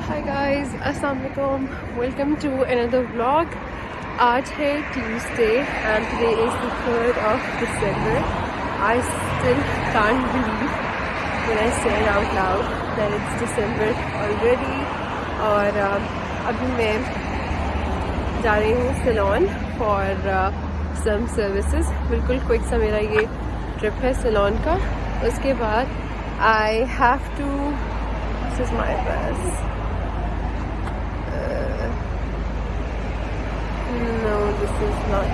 हाय guys, अस्सलाम वालेकुम, welcome to another vlog. आज है Tuesday and today is the 3rd of December. I still can't believe when I say it out loud that it's December already. और अभी मैं जा रही हूँ सैलून फॉर सम सर्विसेज। बिल्कुल क्विक सा मेरा ये ट्रिप है सैलून का। उसके बाद I have to, this is my bus, no, this is not,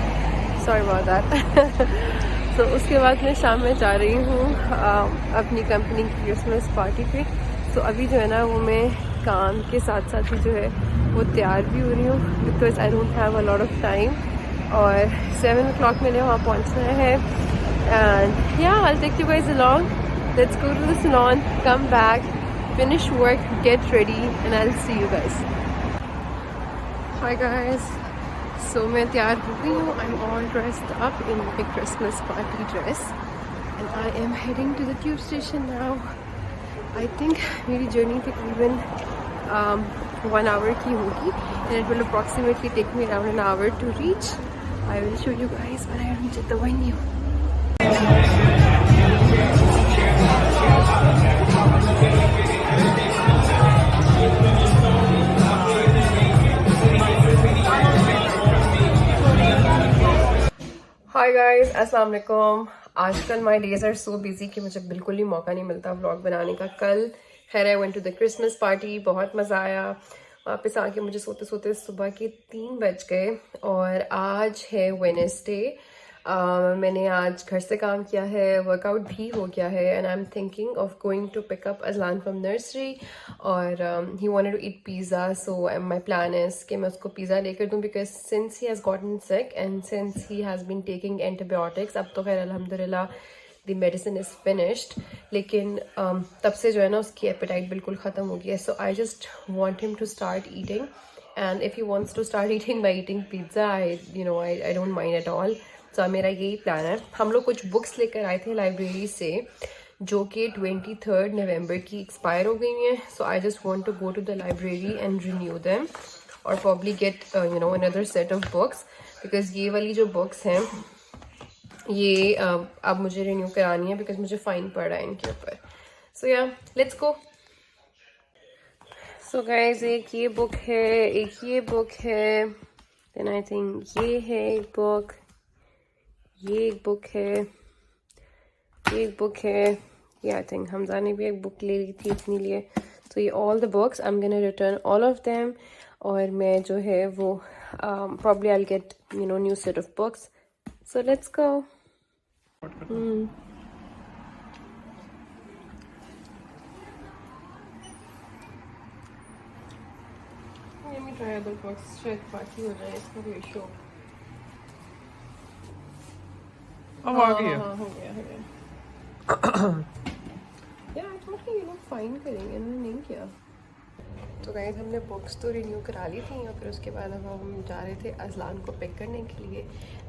sorry about that. So उसके बाद मैं शाम में जा रही हूँ अपनी कंपनी की क्रिसमस पार्टी पे। तो अभी जो है ना वो मैं काम के साथ साथ ही जो है वो तैयार भी हो रही हूँ because I don't have a lot of time. और 7 o'clock मैंने वहाँ पहुँचना है and yeah I take you guys along. Let's go to the salon, come back, finish work, get ready and I'll see you guys. Hi guys. So मैं तैयार हो गई हूँ. I'm all dressed up in my Christmas party dress and I am heading to the tube station now. I think मेरी journey तकरीबन 1 hour की होगी and it will approximately take me around an hour to reach. I will show you guys when I reach at the venue. Hi guys, अस्सलाम वालेकुम। आजकल my days are so busy कि मुझे बिल्कुल ही मौका नहीं मिलता व्लॉग बनाने का। कल खैर I went to the Christmas party, बहुत मज़ा आया। वापस आके मुझे सोते सोते सुबह के 3 बज गए। और आज है वेडनेसडे। मैंने आज घर से काम किया है, वर्कआउट भी हो गया है and I am thinking of going to pick up Azlan from nursery. और he wanted to eat pizza, so my plan is कि मैं उसको पिज़्ज़ा लेकर दूँ because since he has gotten sick and since he has been taking antibiotics, अब तो खैर अल्हम्दुलिल्लाह द मेडिसिन इज़ फिनिश्ड, लेकिन तब से जो है ना उसकी एपेटाइट बिल्कुल ख़त्म हो गई है। So I just want him to start eating and if he wants to start eating by eating pizza, I don't mind at all. तो मेरा यही प्लान है। हम लोग कुछ बुक्स लेकर आए थे लाइब्रेरी से जो कि 23rd नवंबर की एक्सपायर हो गई हैं। So I just want to go to the library and renew them और probably get another set of books because ये वाली जो बुक्स हैं ये अब मुझे रिन्यू करानी है बिकॉज मुझे फाइन पड़ रहा है इनके ऊपर। सो या लेट्स गो। सो गाइज, एक ये बुक है, एक ये बुक है, देन आई थिंक ये है एक बुक, ये एक बुक है, ये एक बुक है, ये आई थिंक हमजा ने भी एक बुक ले ली थी अपने लिए। तो ये all the books I am gonna return all of them और मैं जो है वो probably I will get new set of books. So let's go. Let me try other books, शायद बाकी हो जाए इसका रेशो। अब आ गया। हाँ, हो गया यार, आई थॉट कि ये लोग फाइन करेंगे, इन्होंने नहीं किया। तो गाइस, हमने बुक्स तो रिन्यू करा ली थी और फिर उसके बाद अब हम जा रहे थे अजलान को पिक करने के लिए।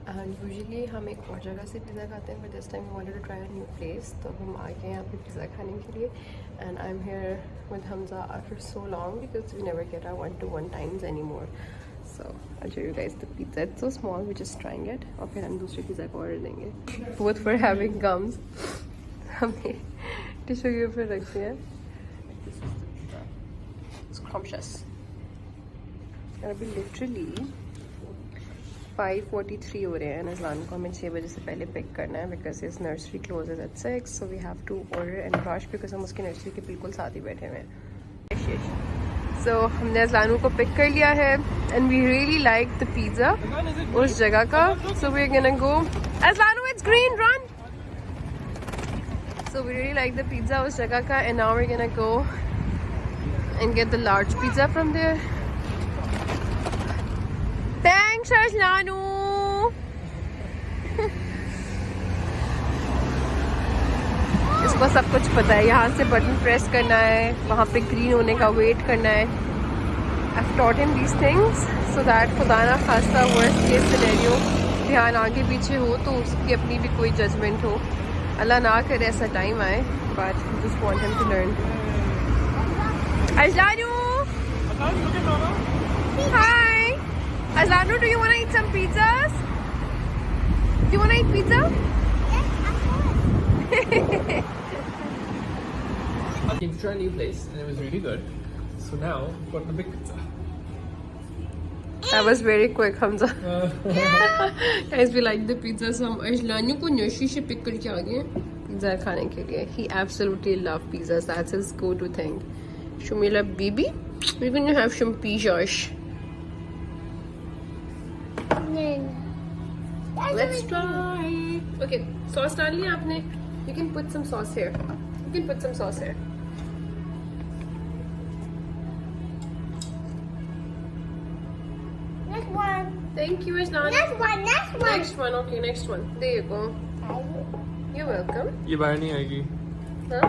एंड यूजुअली हम एक और जगह से पिज़्ज़ा खाते हैं but this time we wanted to try a new place, तो हम आ गए यहाँ पे पिज़्ज़ा खाने के लिए। And I am here with Hamza after so long because we never get our 1-to-1 times any more. So I'll show you guys the pizza. It's so small, we're just trying it. और फिर हम दूसरे pizza को order देंगे। Both for having gums. हमने tissue paper रख दिया। This is the pizza. It's scrumptious. और अभी literally 5:43 हो रहे हैं। अजलान को हमें 6 बजे से पहले पिक करना है because his nursery closes at 6. So we have to order and rush because हम उसके नर्सरी के बिल्कुल साथ ही बैठे हुए हैं। So हमने अजलानू को पिक कर लिया है and we really like the pizza उस जगह का। So we're gonna go, Azlanu, it's green, run! So we really like the pizza उस जगह का and now we're gonna go and get the large pizza from there. Thanks, Azlanu! इसको सब कुछ पता है, यहाँ से बटन प्रेस करना है, वहाँ पे ग्रीन होने का वेट करना है। I've taught him these things so that खुदा ना खास्ता worst case scenario ध्यान आगे पीछे हो तो उसकी अपनी भी कोई जजमेंट हो। अल्लाह ना करे ऐसा टाइम आए, but I just want him to learn. Azlanu! Hi! Azanu, do you want to eat some pizzas? Do you want to eat pizza? I came to try a new place and it was really good. So now we've got the big pizza. That was very quick, Hamza. Guys, we like the pizza. So हम Azanu को नशी से pick करके आ गए pizza खाने के लिए. He absolutely loves pizzas. That's his go-to thing. Shumila Bibi, we're going to have some pizzas. Let's try. Okay, sauce डाल लिया आपने? You can put some sauce here. You can put some sauce here. Next one. Thank you, Azlan. Next one. Next one. Next one. Okay, next one. There you go. You're welcome. ये बाहर नहीं आएगी Huh?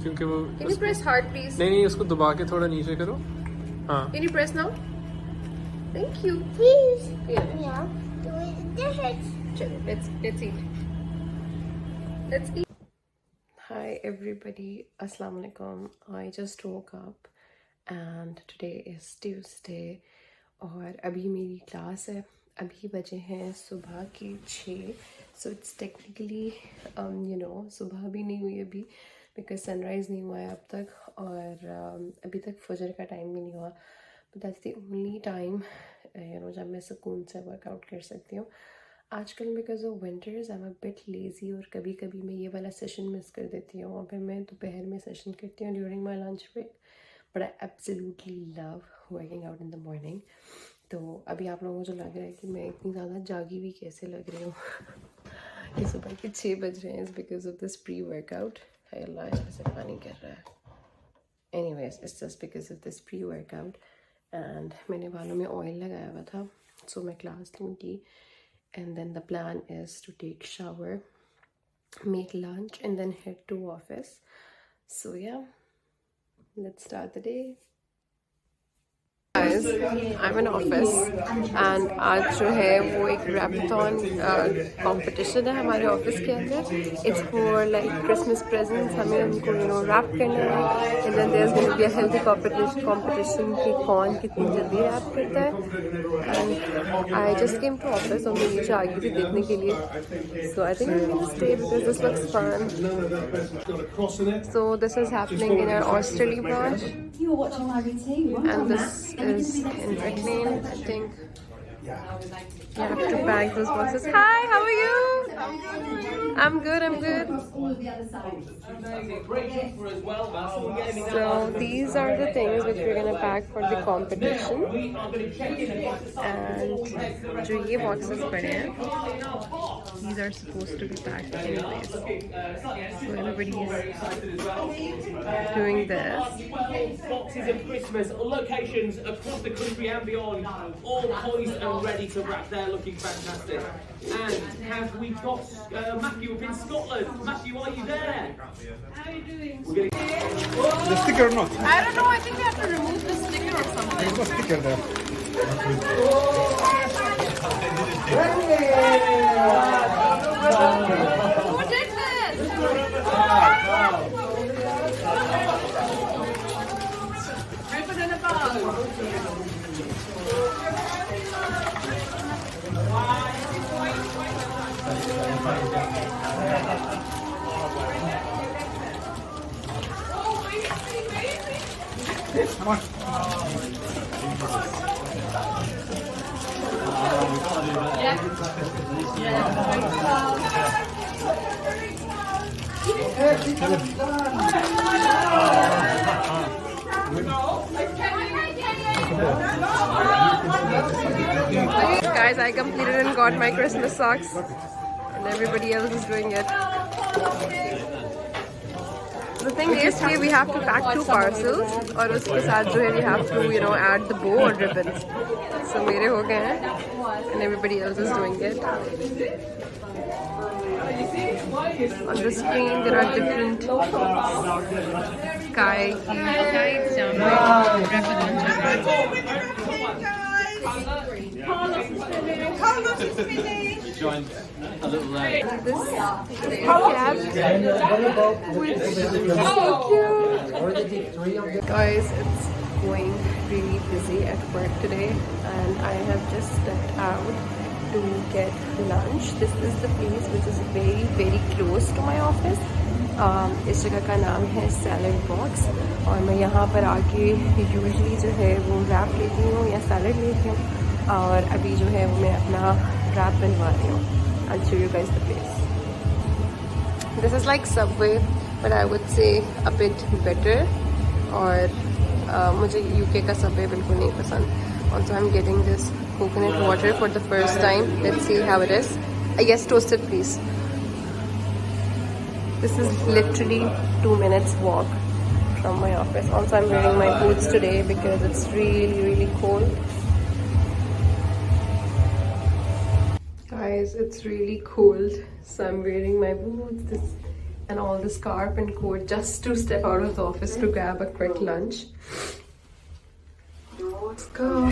क्योंकि वो Can you press hard, please? नहीं उसको दबा के थोड़ा नीचे करो. हाँ. Can you press now? Thank you. Please. Yeah. Yeah. This is. Chalo, let's eat. Let's eat. Hi everybody. Assalamu alaikum. I just woke up and today is Tuesday और अभी मेरी क्लास है. अभी बजे हैं सुबह के 6. So it's technically सुबह भी नहीं हुई अभी because sunrise नहीं हुआ है अब तक और अभी तक फजर का टाइम भी नहीं हुआ. But that's the only time जब मैं सुकून से वर्कआउट कर सकती हूँ. आजकल because of winters I am a bit lazy और कभी कभी मैं ये वाला सेशन मिस कर देती हूँ और फिर मैं दोपहर में सेशन करती हूँ during my lunch break. But I absolutely love working out in the morning. तो अभी आप लोगों को जो लग रहा है कि मैं इतनी ज़्यादा जागी हुई कैसे लग रही हूँ कि सुबह के 6 बज रहे हैं is because of this pre workout. Allah इसमें से पानी कर रहा है. Anyways it's just because of this pre workout and मैंने बालों में ऑयल लगाया हुआ था. सो मैं क्लास लूँगी and then the plan is to take shower, make lunch and then head to office. So yeah, let's start the day. Guys, I'm in office and आज जो है वो एक रैपथॉन कंपटीशन है हमारे ऑफिस के अंदर. It's for like Christmas presents. हमें उनको रैप करना है and then there is going to be a healthy competition कि कौन कितनी जल्दी रैप करता है. And I just came to office और मैं नीचे आ गई थी देखने के लिए. So I think I can stay because this looks fun. So this is happening in our Australia branch and this is in Brooklyn. I think you have to bag those boxes. Hi, how are you? I'm good. I'm good. So these are the things which we're gonna pack for the competition. And जो ये boxes पड़े हैं, these are supposed to be packed anyways. So everybody is doing this. Boxes of Christmas, locations across the country and beyond, all poised and ready to wrap there, looking fantastic. And have we got Matthew up in Scotland? Matthew, are you there? How are you doing? The sticker or not? I don't know. I think we have to remove the sticker or something. There's no sticker there. Who did this? Rip it in a bag. Come on. Guys, I completed and got my Christmas socks and everybody else is doing it. The thing is here we have to pack 2 parcels और उसके साथ जो है we have to add the bow or ribbons. So मेरे हो गए हैं and everybody else is doing it. On the screen there are different sky kites जहाँ पे Join a little this cap which is so cute. Guys, it's going really busy at work today and I have just stepped out to get lunch. This is the place which is very close to my office. इस जगह का नाम है salad box और मैं यहाँ पर आके यूजली जो है वो रैप लेती हूँ या सैलड लेती हूँ और अभी जो है वो मैं अपना रैप बनवा रही हूँ. I'll show you guys the place. This is like Subway, but I would say a bit better. और मुझे UK का Subway बिल्कुल नहीं पसंद. Also, I'm getting this coconut water for the first time. Let's see how it is. Yes, toasted please. This is literally 2 minutes walk from my office. Also, I'm wearing my boots today because it's really cold. Guys, it's really cold, so I'm wearing my boots and all the scarf and coat just to step out of the office to grab a quick lunch. Let's go.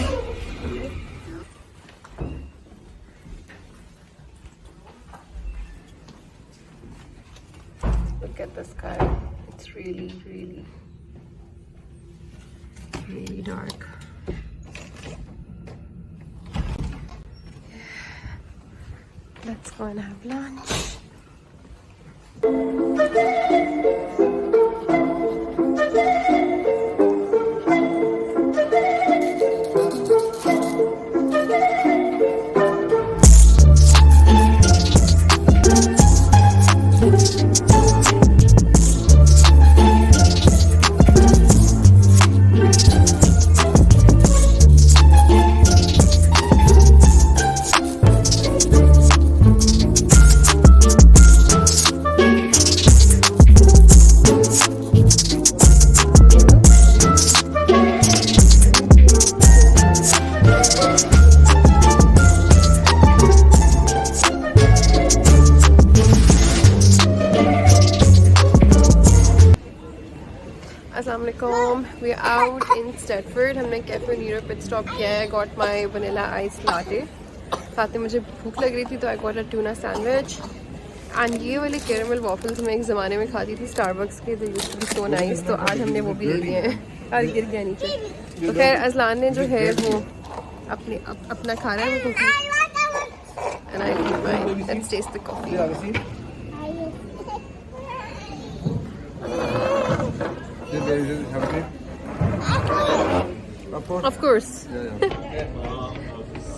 Look at the sky. It's really dark. Let's go and have lunch. Assalamualaikum. We're out in Stratford. हमने cafe Nero pit stop किया है. Got my vanilla ice latte. साथ में मुझे भूख लग रही थी तो I got a tuna sandwich. And ये वाले caramel waffles मैं एक ज़माने में खाती थी Starbucks के. They used to be so nice. तो आज हमने वो भी ले लिए हैं. आज गिर गया नीचे. तो खैर अज़लान ने जो है वो अपना खा रहा है वो cookie. And I eat mine. Let's taste the coffee. Of course.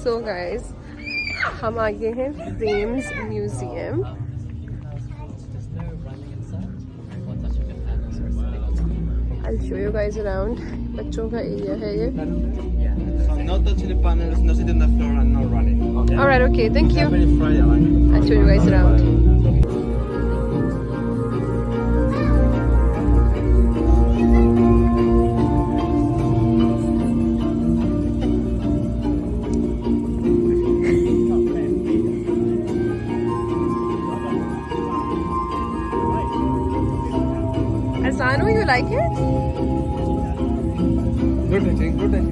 So guys, हम आ गए हैं Frames Museum. I'll show you guys around. बच्चों का एरिया है ये. So no touching the panels, no sitting on the floor and no running. Okay. Alright, okay, thank you. Very Friday. I'll show you guys around. Asano, you like it? No touching, no touching.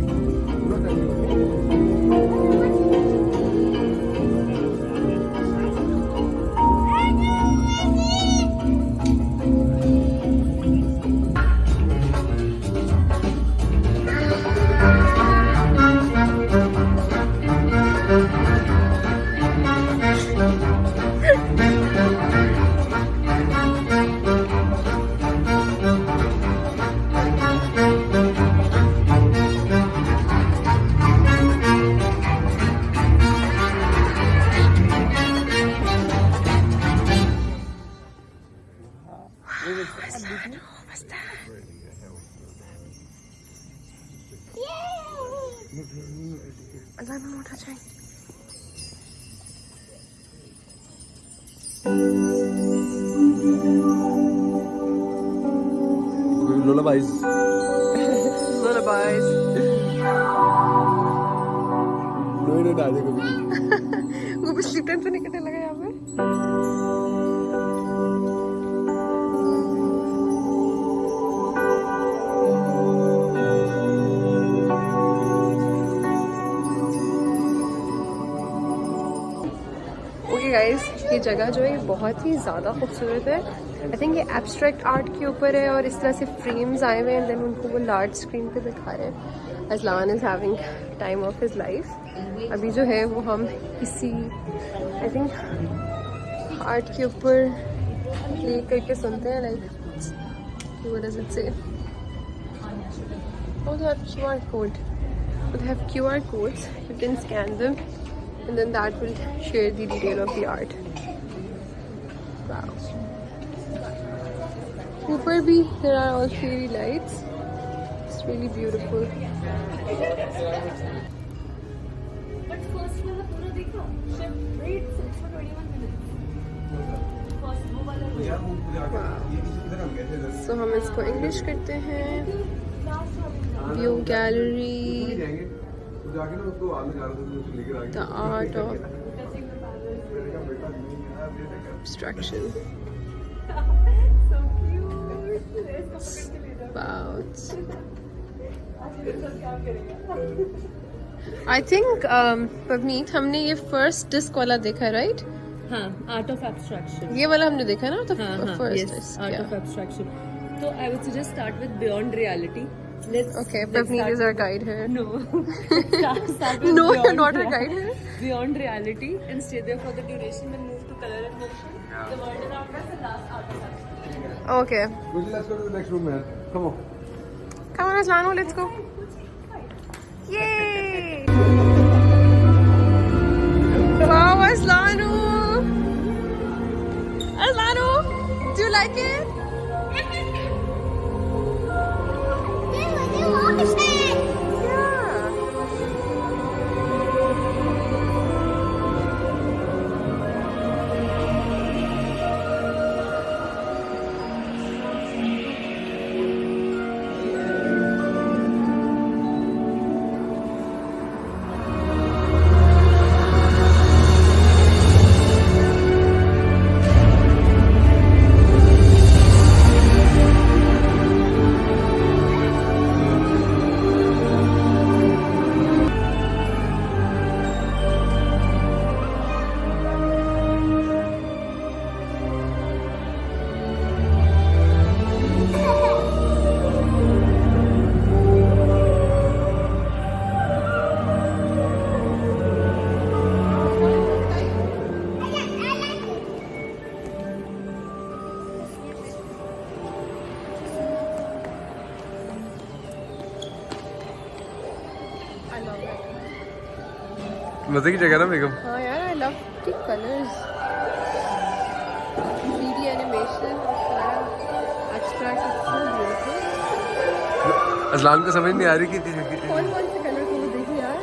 No touching. Lullabies. Lullabies. No, डाल दे कभी. वो भी sleep time तो नहीं करने लगा यहाँ पे. Okay guys, ये जगह जो है बहुत ही ज़्यादा खूबसूरत है। आई थिंक ये एब्स्ट्रैक्ट आर्ट के ऊपर है और इस तरह से फ्रेम्स आए हुए हैं, देन उनको वो लार्ज स्क्रीन पे दिखा रहे हैं। Azlan is having time of his life. अभी जो है वो हम इसी आई थिंक आर्ट के ऊपर प्ले करके सुनते हैं। Like what does it say? Oh, they have QR code. They have QR codes. You can scan them, and then that will share the detail of the art. Wow. ऊपर भी there are all fairy lights. It's really beautiful. But first वाला पूरा देखा? Wait, 6 for 21 minutes. First वो वाला So हम इसको English करते हैं। View gallery, the art of abstraction. so cute. About I think Pavneet हमने ये फर्स्ट डिस्क वाला देखा है, राइट? हाँ, आर्ट ऑफ एब्स्ट्रैक्शन। ये वाला हमने देखा है ना, तो हाँ, first yes, art of abstraction. So I would suggest start with Beyond Reality. Let's Pavneet is our guide here. No. start with No, you're Beyond not our Rea- guide here. Beyond Reality and stay there for the duration, then move to Color and Motion. The world around us and last Art of Abstraction. Okay. Let's go to the next room, man. Come on. Come on, Aslano, let's go. Yay! Wow, Aslano! Aslano, do you like it? Yeah. मजे की जगह ना बेगम। हाँ यार, I love the colors. 3D animation और सारा abstract, it's so beautiful. Azlan को समझ नहीं आ रही कि कौन कौन से कलर को देखिए यार।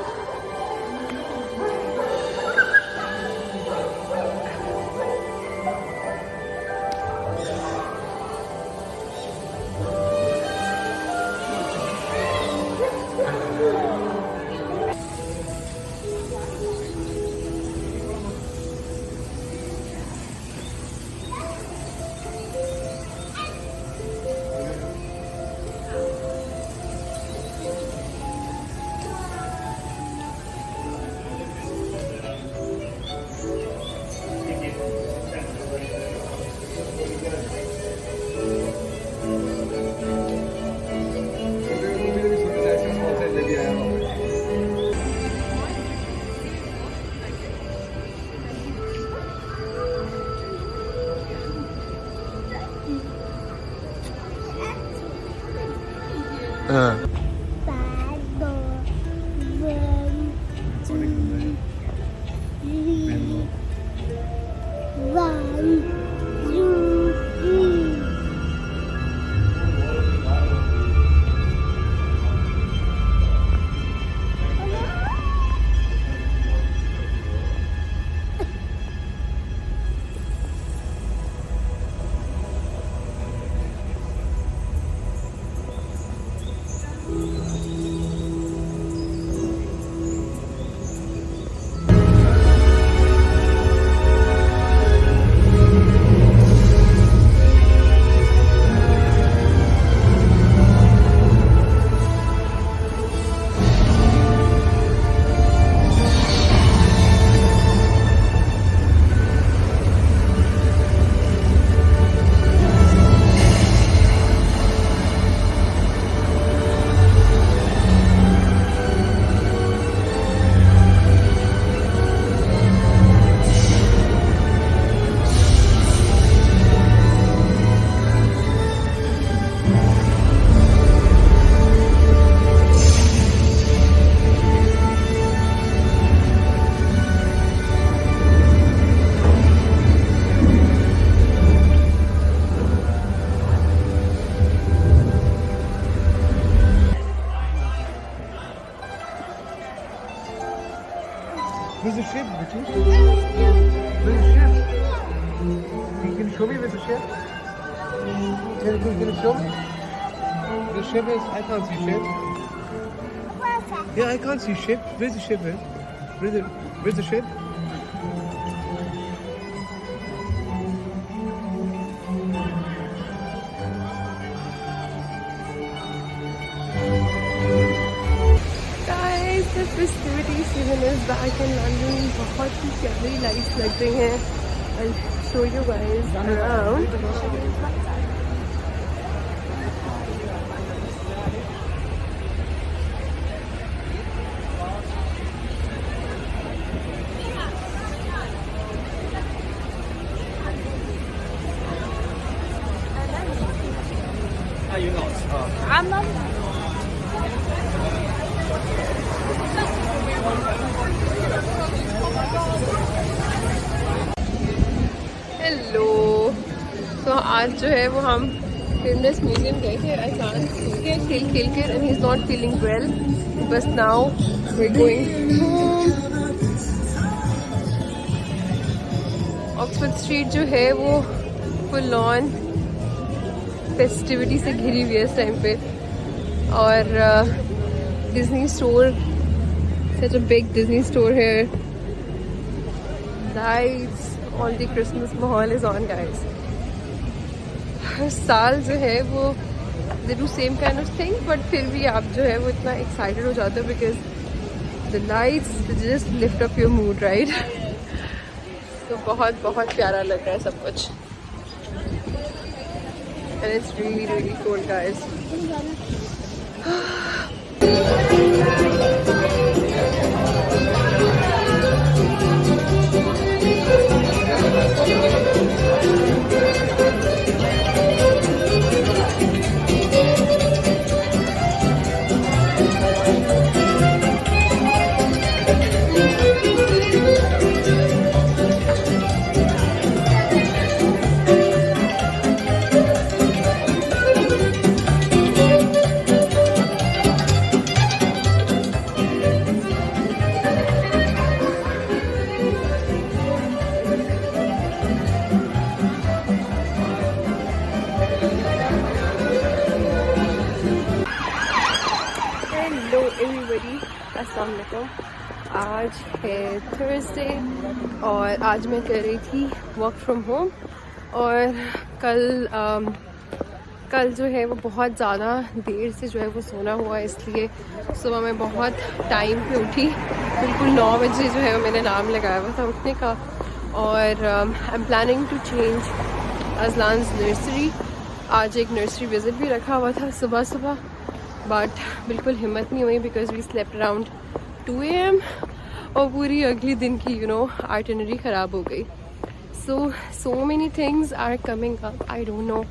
Where's the ship, Richie? Where's the ship? Can you show me where's the ship? Can you show me? The ship is... I can't see ship. Yeah, I can't see ship. Where's the ship? Where's the ship? Guys, the festivity season is back in London. बहुत ही प्यारी lights लग रही हैं. I'll show you guys around. I'm not. Hello. तो आज जो है वो हम फिटनेस म्यूजियम गए थे. अचान के खेल कर and he's not feeling well. बस now we're going home. Oxford street जो है वो फुल ऑन फेस्टिविटी से घिरी हुई है इस टाइम पे. और Disney store, such a big Disney store है. लाइट्स, ऑल द क्रिसमस माहौल इज ऑन गाइस. हर साल जो है वो they do same kind of thing, but फिर भी आप जो है वो इतना एक्साइटेड हो जाते हो because the lights just lift up your mood, right. तो बहुत बहुत प्यारा लग रहा है सब कुछ. And it's really, really cold, guys. अस्सलाम वालेकुम. आज है थर्सडे और आज मैं कर रही थी वर्क फ्रॉम होम. और कल जो है वो बहुत ज़्यादा देर से जो है वो सोना हुआ, इसलिए सुबह मैं बहुत टाइम पे उठी. बिल्कुल 9 बजे जो है वो मैंने अलार्म लगाया हुआ था उठने का. और I am planning to change Azlan's nursery. आज एक नर्सरी विज़िट भी रखा हुआ था सुबह सुबह, बट बिल्कुल हिम्मत नहीं हुई because we slept around 2 AM और पूरी अगली दिन की आइटिनरी ख़राब हो गई. So many things are coming up. I don't know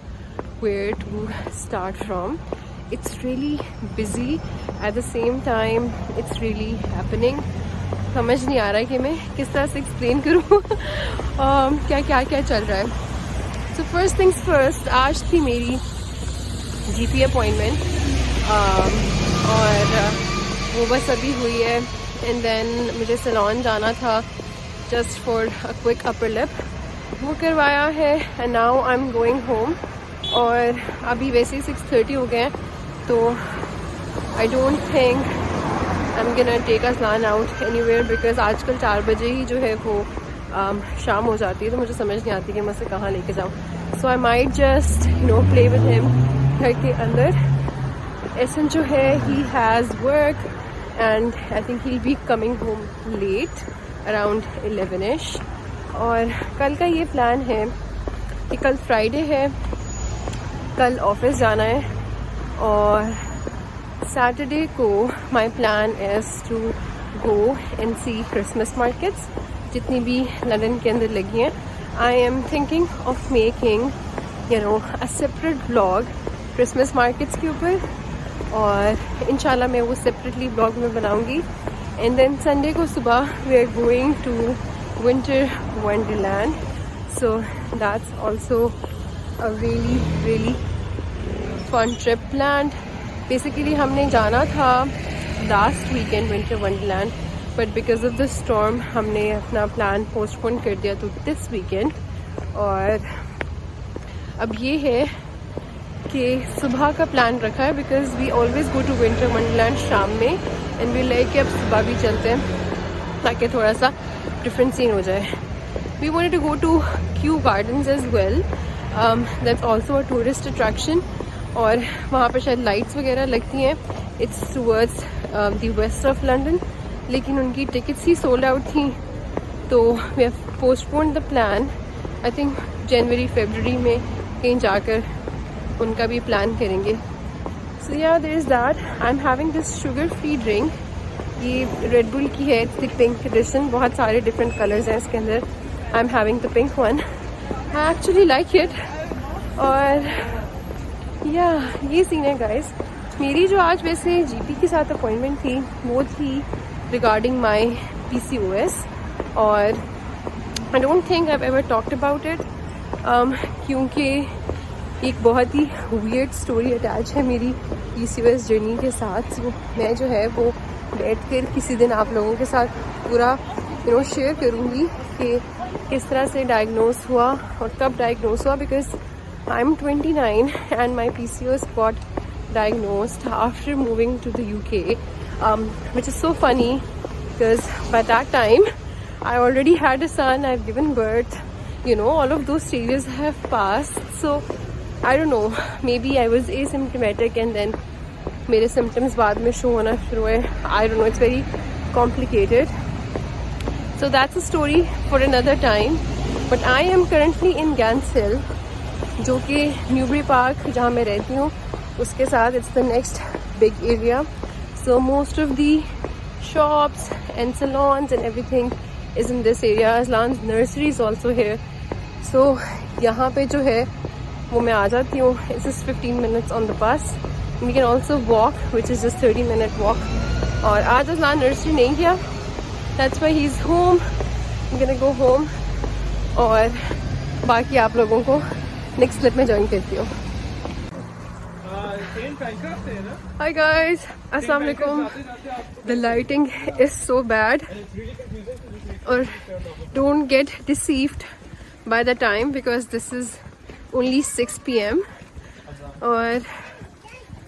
where to start from. It's really busy, at the same time it's really happening. समझ नहीं आ रहा है कि मैं किस तरह से एक्सप्लेन करूँ क्या क्या क्या चल रहा है. So first things first, आज थी मेरी GP अपॉइंटमेंट और वो बस अभी हुई है. एंड देन मुझे सैलून जाना था just for a quick upper lip, वो करवाया है. And now I am going home. और अभी वैसे ही 6:30 हो गए हैं, तो I don't think I am gonna take Ajlan out anywhere because आजकल 4 बजे ही जो है वो शाम हो जाती है, तो मुझे समझ नहीं आती कि मैं उसे कहाँ लेके जाऊँ. So I might just play with him घर के अंदर. एसन जो है he has work and I think he will be coming home late around 11ish. और कल का ये प्लान है कि कल फ्राइडे है, कल ऑफिस जाना है. और सैटरडे को my plan is to go and see Christmas markets जितनी भी लंदन के अंदर लगी हैं. I am thinking of making a separate blog Christmas markets के ऊपर, और इंशाल्लाह मैं वो सेपरेटली ब्लॉग में बनाऊंगी. एंड देन संडे को सुबह we are going to Winter Wonderland. So that's also a really fun trip planned. Basically हमने जाना था last weekend Winter Wonderland, but because of the storm हमने अपना प्लान पोस्टपोन कर दिया टू दिस वीकेंड। और अब ये है कि सुबह का प्लान रखा है because we always go to Winter Wonderland शाम में, एंड वी लाइक कि अब सुबह भी चलते हैं ताकि थोड़ा सा डिफरेंट सीन हो जाए। We wanted to go to Kew Gardens as well, that's also a tourist attraction, और वहाँ पर शायद लाइट्स वगैरह लगती हैं। It's towards the west of London, लेकिन उनकी टिकट्स ही सोल्ड आउट थी, तो we have postponed the plan. I think जनवरी फरवरी में कहीं जाकर उनका भी प्लान करेंगे। So yeah there is that. I am having this sugar free drink, ये रेड बुल की है, इट्स द पिंक एडिशन, बहुत सारे डिफरेंट कलर्स हैं इसके अंदर। आई am having the pink one, I actually like it. और या ये सीन है गाइस। मेरी जो आज वैसे जीपी के साथ अपॉइंटमेंट थी वो थी रिगार्डिंग माई PCOS, और आई don't think I have ever talked about it, क्योंकि एक बहुत ही वियर्ड स्टोरी अटैच है मेरी PCOS जर्नी के साथ। So, मैं जो है वो बैठ कर किसी दिन आप लोगों के साथ पूरा शेयर करूँगी कि किस तरह से डायग्नोज हुआ और कब डायग्नोज हुआ, because I am 29 and my PCOS got diagnosed after moving to the UK, which is so funny because by that time I already had a son, I've given birth, all of those stages have passed. So I don't know, maybe I was asymptomatic and then मेरे symptoms बाद में show होना शुरू हुए. I don't know, it's very complicated. So that's a story for another time. But I am currently in Gants Hill, जो कि Newbury park जहाँ मैं रहती हूँ उसके साथ it's the next big area. So most of the shops and salons and everything is in this area. Aslan's nursery is also here. So यहाँ पे जो है वो मैं आ जाती हूँ. It's just 15 minutes on the bus. We can also walk, which is just 30-minute walk. और आज Aslan nursery नहीं गया. That's why he's home. I'm gonna go home. और बाकी आप लोगों को नेक्स्ट क्लिप में ज्वाइन करती हूँ. Hi guys, Assalamu alaikum. The lighting is so bad, or don't get deceived by the time because this is only 6 PM. और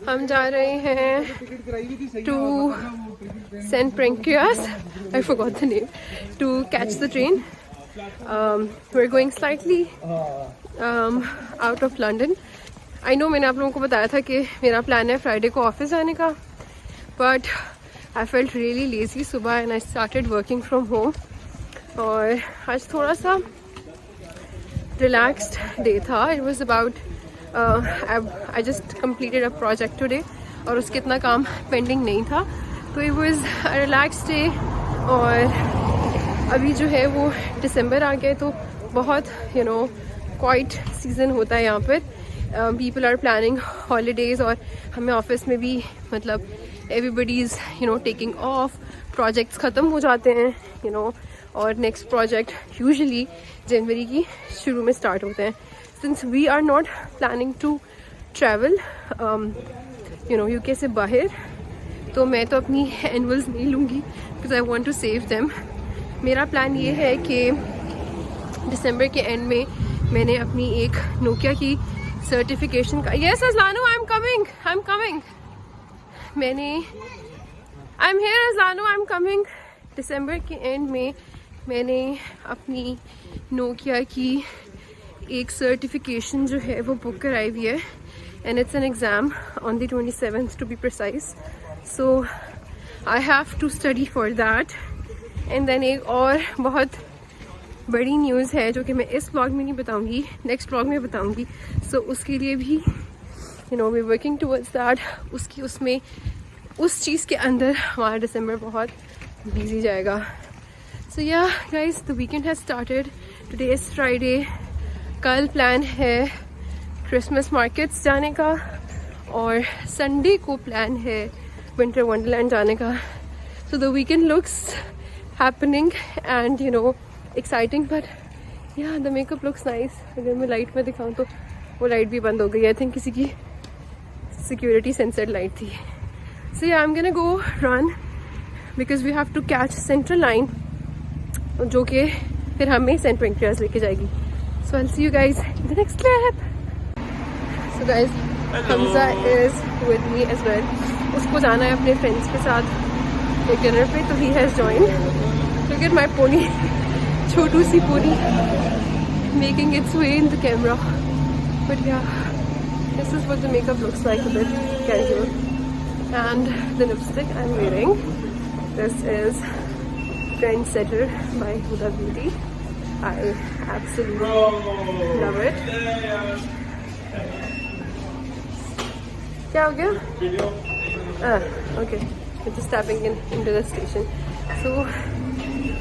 हम जा रहे हैं to St. Pancras, I forgot the name, to catch the train. We're going slightly out of London. I know मैंने आप लोगों को बताया था कि मेरा प्लान है फ्राइडे को ऑफिस आने का, but I felt really lazy सुबह and I started working from home. और आज थोड़ा सा रिलैक्स्ड डे था. It was about I just completed a project today और उसके इतना काम पेंडिंग नहीं था, तो it was a relaxed day. और अभी जो है वो दिसंबर आ गया, तो बहुत क्वाइट सीज़न होता है यहाँ पर. पीपल आर प्लानिंग हॉलीडेज, और हमें ऑफिस में भी मतलब everybody is taking of. Projects ख़त्म हो जाते हैं और नेक्स्ट प्रोजेक्ट यूजुअली जनवरी की शुरू में स्टार्ट होते हैं. Since we are not planning to travel UK से बाहर, तो मैं तो अपनी एनुअल्स नहीं लूँगी because I want to save them. मेरा प्लान ये है कि दिसंबर के एंड में मैंने अपनी एक नोकिया की सर्टिफिकेशन का. यस अज़लानो, I am coming. I am here अज़लानो, आई एम कमिंग. दिसंबर के एंड में मैंने अपनी नोकिया की एक सर्टिफिकेशन जो है वो बुक कराई हुई है, and it's an exam on the 27th to be precise. So I have to study for that. And then एक और बहुत बड़ी न्यूज़ है जो कि मैं इस व्लॉग में नहीं बताऊंगी, नेक्स्ट व्लॉग में बताऊंगी. सो उसके लिए भी वी वर्किंग टुवर्ड्स दैट. उसमें उस चीज़ के अंदर हमारा दिसंबर बहुत बिजी जाएगा. सो या guys, the weekend has started. Today is Friday. कल प्लान है क्रिसमस मार्केट्स जाने का, और संडे को प्लान है विंटर वंडरलैंड जाने का. So the weekend looks happening and exciting, but yeah, the makeup looks nice. अगर मैं लाइट में दिखाऊं तो वो लाइट भी बंद हो गई. आई थिंक किसी की सिक्योरिटी सेंसर्ड लाइट थी. So yeah, I'm gonna go run. Because we have to catch Central line, जो कि फिर हमें सेंट पेंक्रियाज लेके जाएगी. So I will see you guys in the next clip. So guys Hamza is with me as well. उसको जाना है अपने फ्रेंड्स के साथ एक डिनर पे, तो he has join. Look at my pony, छोटू सी pony making its way in the camera. But yeah, this is what the makeup looks like, a bit casual. And the lipstick I'm wearing, this is Trendsetter by Huda Beauty. I absolutely love it. क्या हो गया? Okay, I'm just tapping into the station. So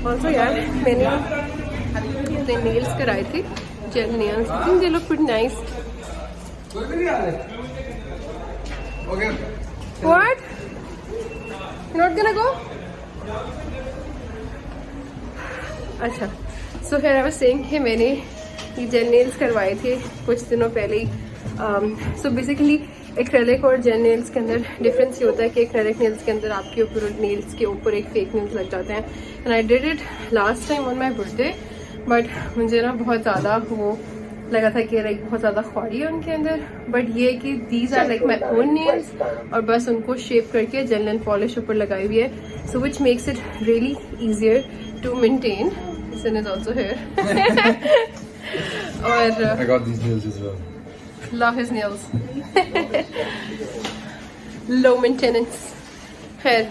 also यार, मैंने अपने nails कराए थे, gel nails. I think they look pretty nice. Okay. What? You're not gonna go? अच्छा, so here I was saying कि मैंने ये जेल नेल्स करवाए थे कुछ दिनों पहले ही. So basically एक्रेलिक और जेल नेल्स के अंदर डिफरेंस ये होता है कि एक्रेलिक नेल्स के अंदर आपके ऊपर नेल्स के ऊपर एक फेक नेल्स लग जाते हैं. And I did it last time on my birthday, but मुझे ना बहुत ज़्यादा वो लगा था कि लाइक बहुत ज़्यादा ख्वारी है उनके अंदर. बट ये कि these are like my own nails, और बस उनको शेप करके जेल नेल पॉलिश ऊपर लगाई हुई है. So which makes it really easier to maintain. Sin is also here. और I got these nails as well. love his nails. low maintenance. खैर,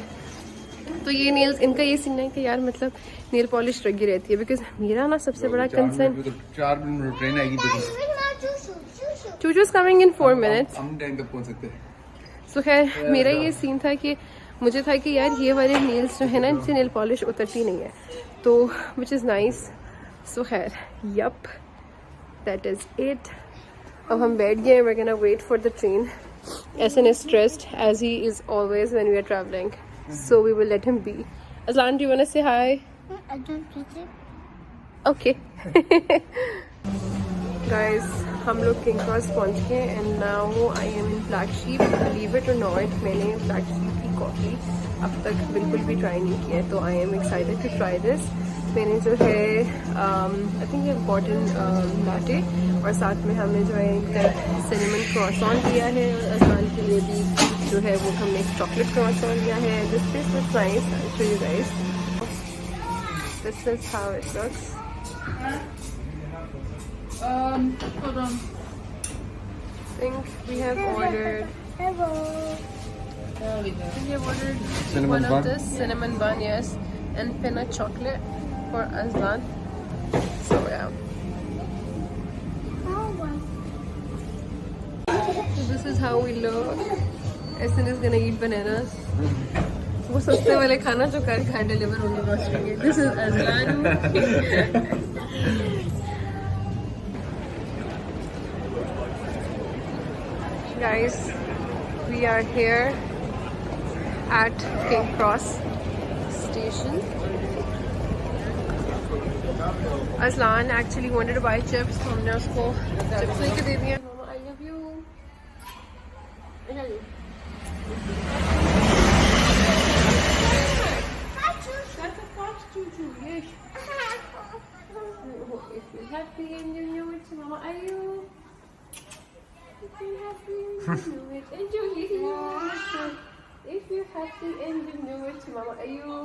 तो ये नेल्स, इनका ये सीन है कि यार मतलब नेल पॉलिश लगी रहती है. बिकॉज मेरा ना सबसे बड़ा कंसर्न, 4 मिनट में ट्रेन आएगी तो चूचू इज कमिंग इन 4 minutes. हम टाइम तक पहुंच सकते हैं. सो खैर मेरा ये सीन था कि मुझे था कि यार ये वाले नेल्स जो है ना, इनसे नेल पॉलिश उतरती नहीं है, तो विच इज़ नाइस. सो खैर यप, दैट इज़ इट. अब हम बैठ गए. we're gonna wait for the train. Asan is stressed as he is always when we are traveling, so we will let him be. Aslan, do you want to say hi? I don't get it. Okay. Guys, हम लोग king Cross पहुँच गए and now I am in Black Sheep. Believe it or not, मैंने Black Sheep की coffee अब तक बिल्कुल भी ट्राई नहीं किया है, तो I am excited to try this. मैंने जो है आई थिंक ये बॉटल लाटे, और साथ में हमने जो है सिनेमन क्रॉसॉन लिया है. अजमान के लिए भी जो है वो हमने चॉकलेट क्रॉसॉन लिया है. This taste is nice. I show you guys. This is how it looks. Hold on. I think we have ordered. Hello. There we go. We have ordered Cinnamon one bun? of this cinnamon bun, yes, and peanut chocolate for Aslan. So yeah. So this is how we look. Asan is gonna eat bananas. वो सस्ते वाले खाना जो घर deliver होंगे grocery के. This is Aslan. Guys, we are here at King Cross station. Aslan actually wanted to buy chips, so हमने उसको chips लेके दे दिए. Mama, I love you. I love you. That's a fox choo-choo. Yes. If you're happy and you know it, Mama, are you? If you're happy and you know it, and you know it. If you're happy and you know it, Mama, are you?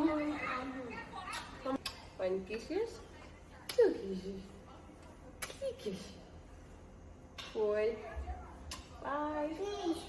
1 kisses, 2 kisses, 3 kisses, 4, 5.